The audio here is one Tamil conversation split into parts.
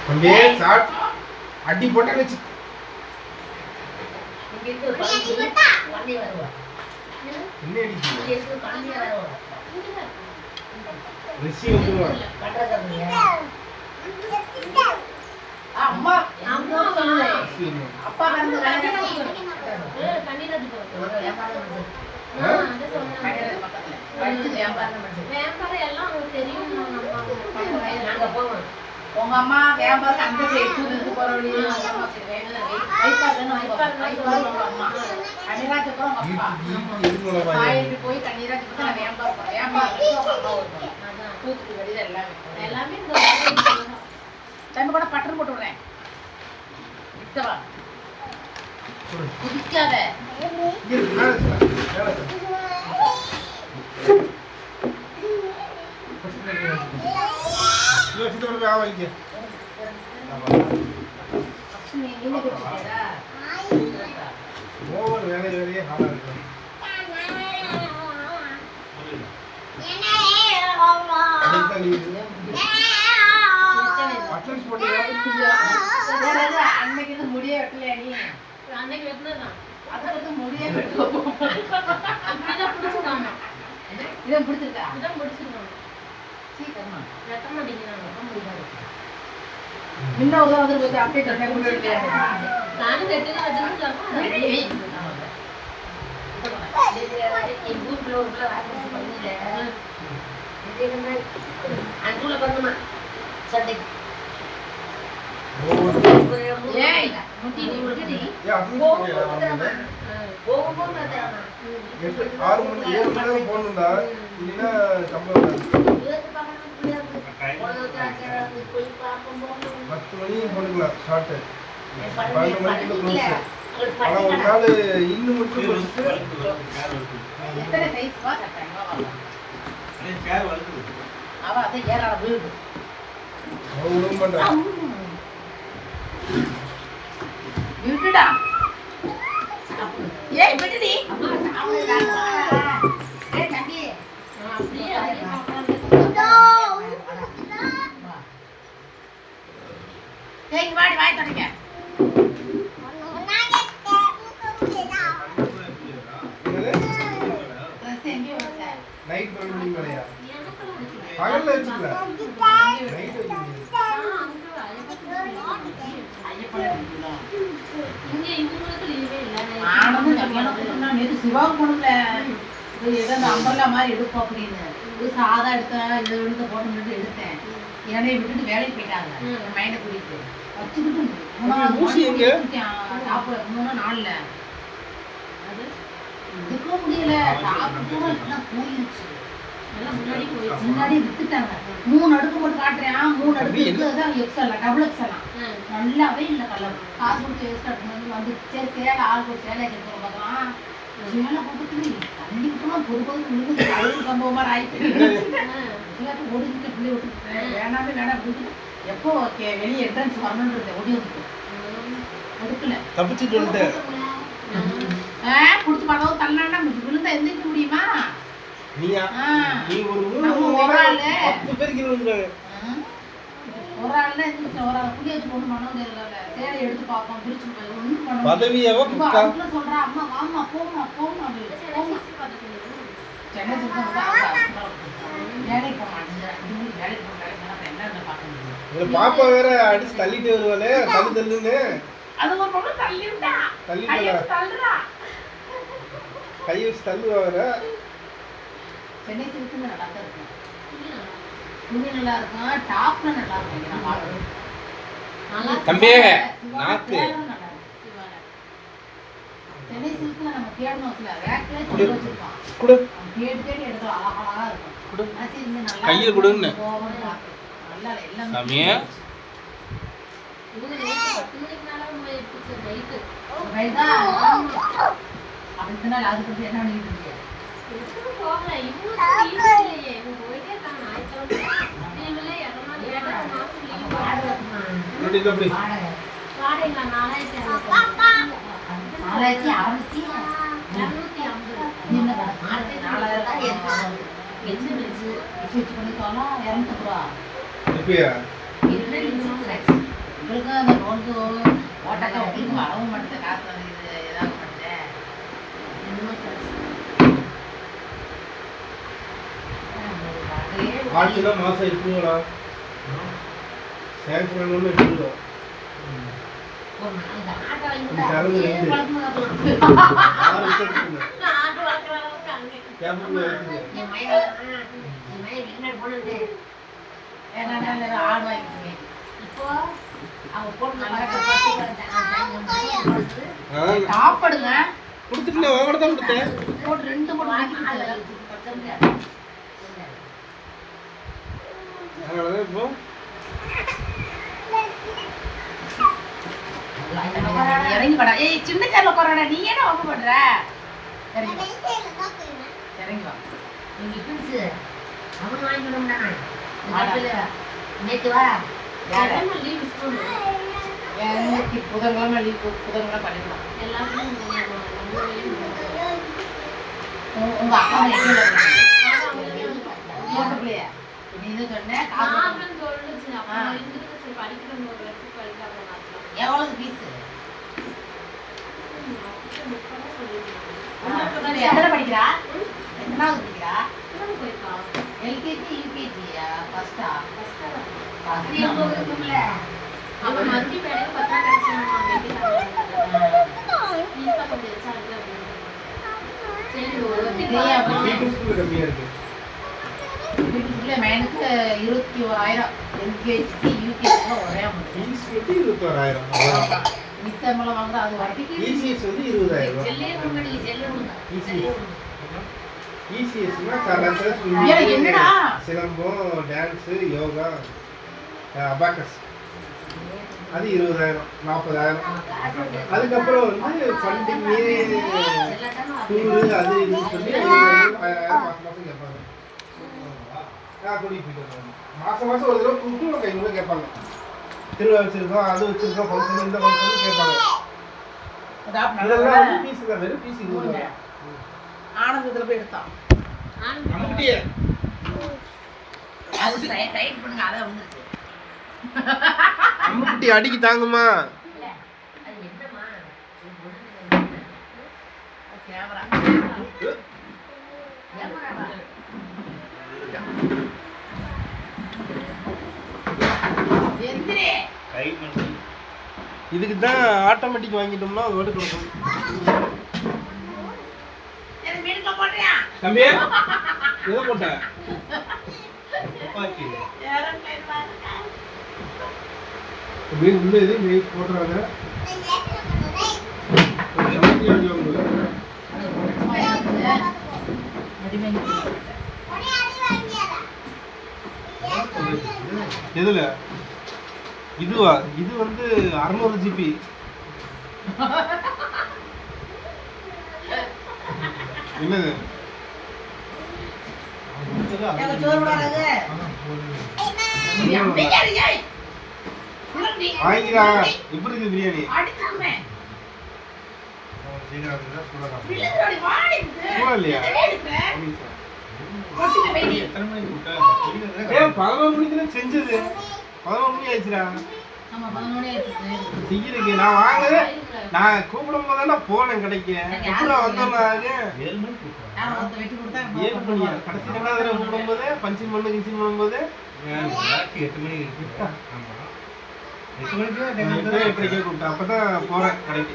அப்படியே சாட் அடி போட்டா வெச்சு இங்க இருக்கு பண்ணி வருவா என்ன அடிக்குது இங்க இருக்கு பண்ணி வருவா ரிஷி வந்துருவா பண்றதா அம்மா அம்மா சொல்லே அப்பா வந்து கண்ணீர் போறோம் வியாபாரம் வந்து அது சொன்னாங்க பக்கத்துல வியாபாரம் வந்து வியாபாரம் எல்லாம் உங்களுக்கு தெரியும் நாங்க போவோம் உங்க அம்மா வியாபாரம் அந்த சைடு தூக்கிட்டு போறவங்க அம்மா அம்மா கண்ணீராக்கு போறோம் அப்பா சாயிட்டு போய் கண்ணீராக்கு போய் நான் வியாபாரம் தூத்துக்கு வெளியில எல்லாமே தம்பி கூட பட்டர் போட்டு விடுறேன் விட்டவா குதிக்காத ஓவர் வேலையே ஹார்டா இருக்கு அன்னைக்கு முடிய வெட்டலையா நீ அன்னைக்கு வெட்டினதான் அதை முடிய வெட்டுவோம் இதான் பிடிச்சிருக்கா இதான் பிடிச்சிருக்காங்க சீக்கிரமா வெட்ட மாட்டேங்கிறாங்க முடியாது இன்னும் ஒரு தடவை வந்து அப்டேட் பண்ண நானும் வெட்டுங்க வச்சுருக்கேன் என் ஊருக்குள்ள ஒரு பிள்ளை வாய்ப்பு பண்ணல அன்றுல பண்ணுமா சண்டை விட்டுடா ஏய் விட்டுடி ஏய் தம்பி அப்படியே ஏய் வாடி வாய் தரங்க நைட் 12 மணி மேலயா பகல்ல வெச்சுக்கல நைட் சிவாவுக்கு போனல ஏதோ அந்த அம்பர்லா மாதிரி எடுப்போம் அப்படின்னு சாதா எடுத்தேன் இதை எடுத்த போட்டு எடுத்தேன் என்னைய விட்டுட்டு வேலைக்கு போயிட்டாங்க மைண்டை கூட்டிட்டு வச்சுக்கிட்டு 3 நாள்ல அது எடுக்கவும் முடியல போயிடுச்சு முன்னாடி வித்துட்டாங்க 3 அடுக்கு மட்டும் காட்டுறேன் 3 அடுக்கு எக்ஸல் டபுள் எக்ஸல் நல்லாவே இல்லை கலர் காசு கொடுத்து வேஸ்ட் வந்து சரி சேலை ஆள் ஒரு சேலை எடுத்துகிற பார்க்கலாம் சேலை போட்டு கண்டிப்பா பொறுப்பது அழுகு கம்பவ மாதிரி ஆயிட்டு ஓடிக்கிட்டு பிள்ளை விட்டுட்டேன் வேணாமே வேணாம் அப்படின்னு எப்போ வெளியே என்ட்ரன்ஸ் வரணுன்றது ஓடி வந்துட்டு எடுக்கல தப்பிச்சுட்டு புடிச்சு பணம் தள்ளாண்டா விழுந்தா எந்திரிக்க முடியுமா நீயா நீ ஒரு ஒரு ஆள்ல எந்திரிச்ச ஒரு ஆள் புள்ளி வச்சு ஒண்ணு பண்ண முடியல சேலை எடுத்து பார்ப்போம் பிரிச்சு போய் ஒண்ணும் பண்ண பதவியாவ அதுல சொல்றா அம்மா வாமா போமா போமா சென்னை சுத்தம் வேலைக்கு போக மாட்டேங்குது வேலைக்கு போக என்ன பார்க்க முடியும் பாப்பா வேற அடிச்சு தள்ளிட்டு வருவாளே தள்ளுன்னு அது ஒரு பொண்ணு தள்ளிட்டா தள்ளுறா கை வச்சு தள்ளுவா வேற சென்னை சில்க்ல நல்லா தான் இருக்கும் துணி நல்லா இருக்கும் டாப்ல நல்லா இருக்கும் நல்லா தம்பி நாக்கு சென்னை சில்க்ல நம்ம தேடணும்ல ரேக்ல சொல்லி வச்சிருக்கோம் குடு தேடி எடுத்து அழகா இருக்கும் குடு சரி இந்த நல்லா கையில குடுன்னு நல்லா எல்லாம் சாமியே இது நைட் 10 மணிக்கு மேல போயிடுச்சு நைட் ரைடா அடுத்த நாள் அதுக்கு என்ன பண்ணிட்டு இருக்கீங்க எதுக்கு போகல இன்னும் இல்லையே போயிட்டே தான் ஆயிட்டோம் நீங்களே எதனா மாசம் லீவ் வாடகைமா ரெடி கப்படி வாடகைங்க 4650 நீங்க 4000 தான் ஏத்துறாங்க எச்சு மிச்சு பண்ணிட்டோம்னா 200 ரூபாய் இப்பயா இல்ல அவனுக்கு ஓட்டக்கா உங்களுக்கு வரவும் மாட்டேன் காசு இது ஏதாவது மாட்டேன் ஆச்சுன்னா மாசம் இருக்குங்களா சேங்ஷன் ஒன்று எடுத்துருவோம் சாப்பிடுங்க கொடுத்துட்டு உங்கள்கிட்ட தான் கொடுத்தேன் போட்டு 2 மூணு அதனாலதான் இப்போ இறங்கி படா ஏய் சின்ன சேர்ல உட்காரடா நீ என்ன வம்பு பண்ற இறங்கி வா இறங்கி வா நீங்க பிடிச்சு அவன் வாங்கிக்கணும்டா நேற்று வா லீவ் ஸ்கூல் புதன்கிழமை லீவ் புதன்கிழமை பண்ணிடலாம் உங்க அக்கா பிள்ளைய நீ இது சொன்ன எவ்வளவு ஃபீஸ் எத்தனை படிக்கிறா எத்தனாவது படிக்கிறா எல்கேஜி யூகேஜியா ஃபர்ஸ்டா கம்மியா இருக்கு எனக்கு 21,000 எல்கேஜி யூகேஜி ஒரே ஃபீஸ் வந்து 21,000 மிச்சமெல்லாம் வாங்க அது வரைக்கும் இசிஎஸ் வந்து 20,000 இசிஎஸ்னா என்னடா சிலம்பம் டான்ஸ் யோகா அபாக்கஸ் அது 20,000 40,000 அதுக்கப்புறம் வந்து ஃபண்டிங் டூரு அது இதுன்னு சொல்லி 10,000 மாசம் மாசம் கேட்பாங்க கூட்டிகிட்டு போயிட்டு வருவாங்க மாசம் மாசம் ஒரு தடவை கூப்பிட்டு ஒரு 500 கேட்பாங்க திருவிழா வச்சிருக்கோம் அது வச்சிருக்கோம் ஃபங்க்ஷன் இந்த ஃபங்க்ஷன் கேட்பாங்க இதெல்லாம் வந்து ஃபீஸ் தான் வெறும் ஃபீஸ் 20,000 ஆனந்தத்துல போய் எடுத்தான் நம்மகிட்டயே அது டைட் பண்ணுங்க அத வந்துருச்சு நம்மகிட்ட அடிக்கி தாங்குமா அது என்னம்மா கேமரா இதுக்கு தான் ஆட்டோமேட்டிக் வாங்கிட்டோம்னா அது ஓட்டு கொடுக்கும் தம்பி எதை போட்ட மீன் உள்ள இது மீன் போடுறாங்க எதுல இதுவா இது வந்து 600 GB என்னது வாங்கிடா எப்படி இருக்கு பிரியாணி இல்லையா 11 மணிக்கு செஞ்சது 11 மணி ஆயிடுச்சுடா செய்யறதுக்கு நான் வாங்க நான் கூப்பிடும் போதானே போனேன் கடைக்கு எப்படி வந்தோம்னா 7 மணியா கடைசி 2வது தடவை கூப்பிடும் போது பஞ்சிங் பண்ணு கிஞ்சிங் பண்ணும்போது 8 மணி இருக்கு 8 மணிக்கு கூப்பிட்டேன் அப்பதான் போறேன் கடைக்கு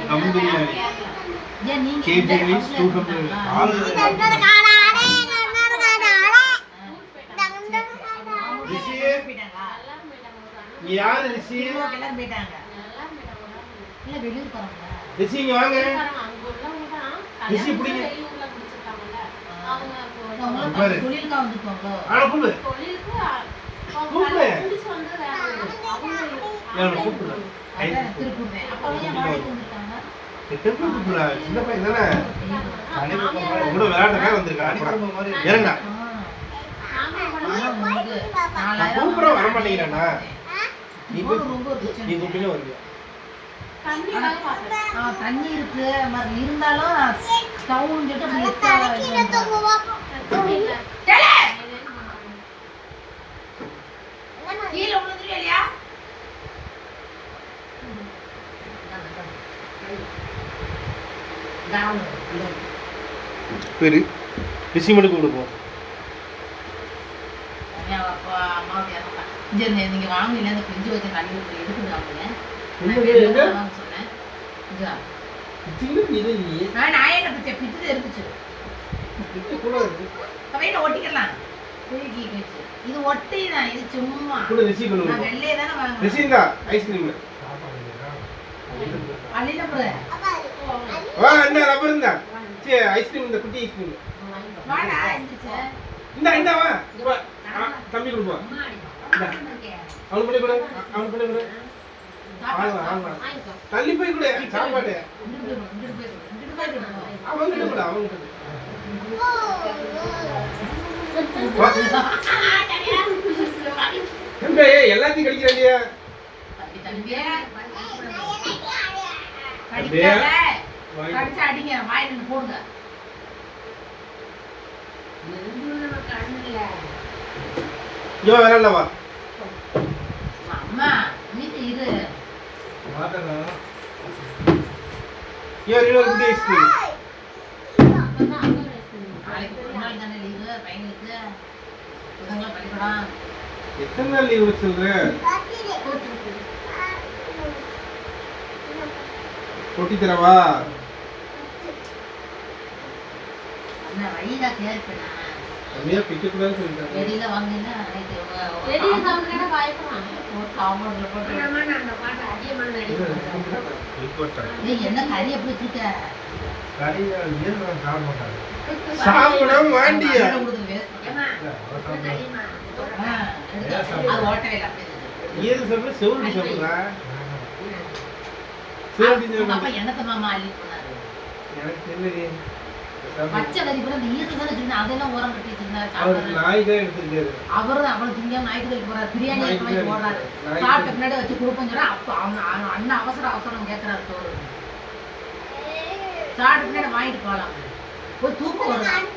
தம் பிரியாணி கேஜி ரைஸ் 200 யாரு ரிஷி ரிஷி இங்க வாங்க ரிஷி பிடிங்க சின்ன பையன் தானே கூட விளையாட்டுக்காக வந்திருக்கான் ஏறா நான் கூப்பிட வர மாட்டேங்கிறேண்ணா நீ கூப்பிட்டு வருவியா தண்ணி இருக்கு இருந்தாலும் ஸ்டவ்னு சொல்லிட்டு அப்படி கீழே விழுந்துருவியா இல்லையா? சரி பிசி மட்டும் கொடுப்போம். நீங்க வாங்கல அந்த பிரிஞ்சு வச்ச கல்வி எடுத்து வாங்குங்க சொன்னேன். ஒட்டிக்கலாம் இது ஒட்டிதான் இது சும்மா வெள்ளையே தானே வாங்க ஐஸ்கிரீம் ஐஸ்கிரீம் இந்த குட்டி ஐஸ்கிரீம் இந்த வா தம்பி கொடுப்போம். அவனுக்கு பண்ணி கொடு, அவனுக்கு பண்ணி கொடு. தள்ளி போய் கொடு சாப்பாடு. அவன்கிட்ட கொடு, அவன்கிட்ட கொடு. எல்லாத்தையும் கடிக்கிறாங்க. அடிங்க வாயில போடுங்க. விளையாடவா அம்மா வீட்டு இரு எத்தனை நாள் லீவு சொல்ற? போட்டி தரவா? வெளியில வாங்கினா என்ன கறி எப்படி வச்சுக்க என்னத்த மாமா அள்ளி போனாரு பச்சை கறி கூட இந்த ஈரத்து தானே வச்சிருந்தேன். அதெல்லாம் ஓரம் கட்டி வச்சிருந்தாரு. அவரும் அவளுக்கு திங்க நாய்க்கு கறி போறாரு. பிரியாணி ஐட்டம் போடுறாரு. சாப்பிட்ட பின்னாடி வச்சு கொடுப்போம் சொன்னா அப்ப அவங்க அண்ணன் அவசரம் கேட்கறாரு சோறு. சாப்பிட்ட பின்னாடி வாங்கிட்டு போகலாம். போய் தூக்கம் வரும்.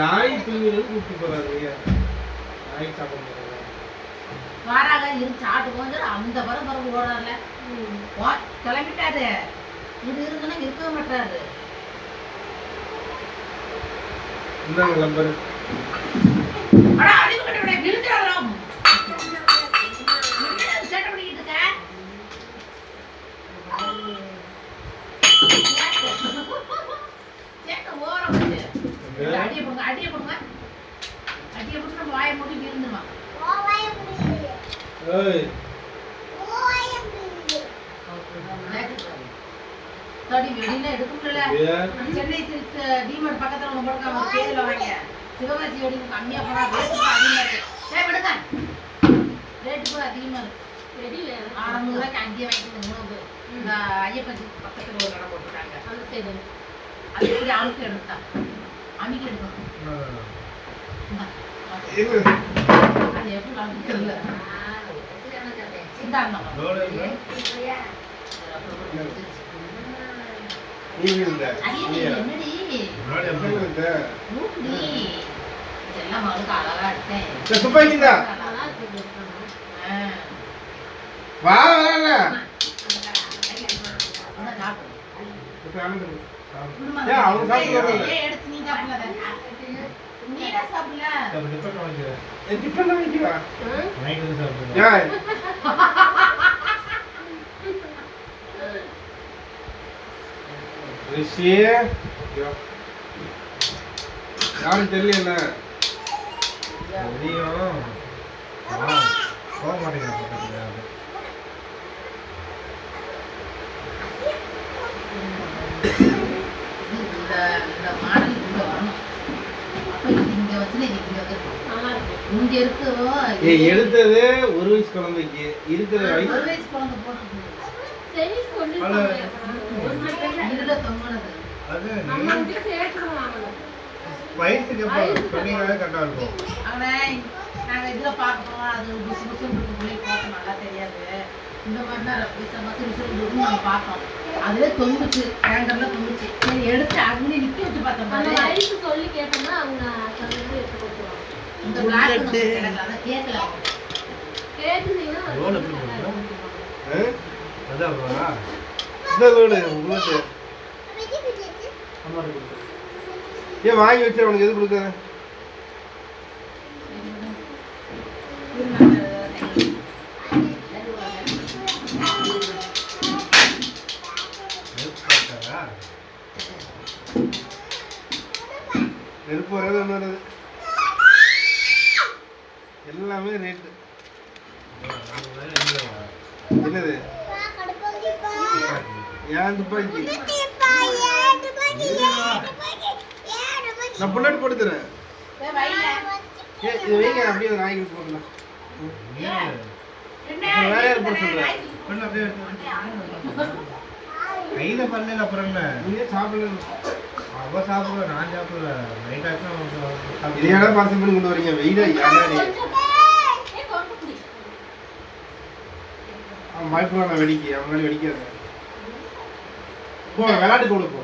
நாய் தூங்கிட்டு கூப்பிட்டு போறாரு. நாய் சாப்பிட வாராக இருந்து சாப்பிட்டு போஞ்சாரு. அந்த பரம் ஓடுறாருல கிளம்பிட்டாரு. இது இருக்குன்னா இருக்கவே மாட்டாரு. இந்தாங்க நம்பர். அட அறிவு கட்டவே விழுந்துறலாம். என்ன சேட்ட பண்ணிட்டு இருக்க? சேட்ட ஓரம் வந்து. அடிய போடுங்க. அடிய போட்டு நம்ம வாயை மூடி விழுந்துமா. வாயை மூடி. ஏய். வாயை மூடி. தடி வெளியில எடுக்க முடியல. சென்னை சில்க்ஸ் டிமார்ட் பக்கத்துல ஒண்ணு போடுறாங்க. ஒரு பேர்ல வாங்க. சிவகாசி ஓடி கம்மியா போனா ரேட் அதிகமா இருக்கு. ஏய் விடுங்க. ரேட் கூட அதிகமா இருக்கு. ரெடி 600 ரூபாய்க்கு அங்கேயே வாங்கிட்டு போங்க. இந்த ஐயப்பன் பக்கத்துல ஒரு கடை போட்டுருக்காங்க. அந்த சைடு. அது எப்படி அமுக்கி எடுத்தா? அமுக்கி எடுக்கணும். அது எப்படி அமுக்கி தெரியல. சிந்தாங்க. என்னடி எல்லாம் மகளுக்கு அழகா எடுத்தேன். வா எடுத்து நீ சாப்பிடல. நீடா சாப்பிடல. யாரும் தெரியல தெரியும் போக மாட்டேங்க. இந்த மாடல் இங்க வரணும். அப்ப இங்க வச்சுனா இங்க இங்க இருக்கு. எடுத்தது ஒரு வயசு குழந்தைக்கு இருக்கிற ஒரு வயசு குழந்தை போட்டு சரி கொண்டு இதுல தொங்குனது. அது வயசுக்கு சொன்னீங்கன்னாலே கரெக்டா இருக்கும். அவனை நாங்க இதுல பார்க்கறோம். அது புசு புசுன்னு இருக்குள்ளே பார்க்க நல்லா தெரியாது. இந்த மாதிரிலாம் நம்ம பார்த்தோம். அதுவே தொங்குச்சு, டேங்கர்ல தொங்குச்சு. சரி எடுத்து அதுலேயே நிக்க வச்சு பார்த்தோம் நம்ம பாரு. வயசு சொல்லி கேட்டோம்னா அவங்க சொல்லிட்டு எடுத்து கொடுத்துருவாங்க. இந்த பிளாக் கிடக்கல, அதை கேட்கல. கேட்டுனீங்கன்னா ரோல் எப்படி போடுறா? அதான் வா. இந்த ரோடு உங்களுக்கு அம்மா கொடுத்து. ஏன் வாங்கி வச்சு உனக்கு எது கொடுக்காத? நெருப்பு வராது ஒன்று வராது. எல்லாமே ரேட்டு. என்னது ஏன் துப்பாக்கி? நான் புல்லட் போட்டு தரேன். இது வைங்க, அப்படியே ஒரு நாய்க்கு போடலாம். வேற யார் போட சொல்றேன்? கையில பண்ணல அப்புறம் என்ன நீங்க சாப்பிடலாம். அவ சாப்பிடுவ நான் சாப்பிடல நைட் இது ஏடா பார்சல் பண்ணி கொண்டு வரீங்க? வெயிடா யாராடி? அவன் பயப்படுவான் வெடிக்கு. அவன் மேலே வெடிக்காது. போ விளையாட்டு கொடு போ.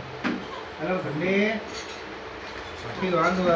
ஹலோ சண்டே வட்டி வாங்குவ